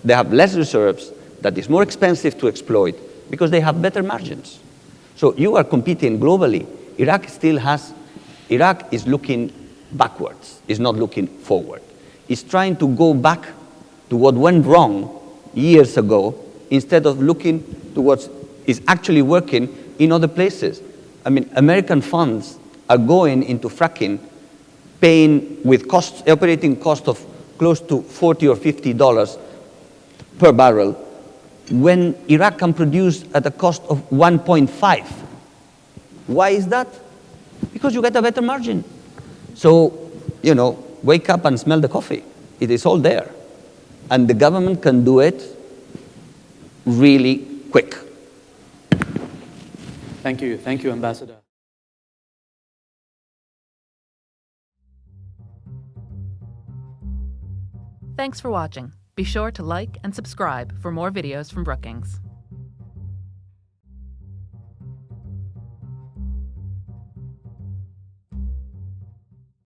they have less reserves, that is more expensive to exploit, because they have better margins. So you are competing globally. Iraq is looking backwards, is not looking forward. It's trying to go back to what went wrong years ago instead of looking to what is actually working in other places. I mean, American funds are going into fracking, paying with operating cost of close to $40 or $50 per barrel, when Iraq can produce at a cost of 1.5. Why is that? Because you get a better margin. So, wake up and smell the coffee. It is all there. And the government can do it really quick. Thank you, Ambassador. Thanks for watching. Be sure to like and subscribe for more videos from Brookings.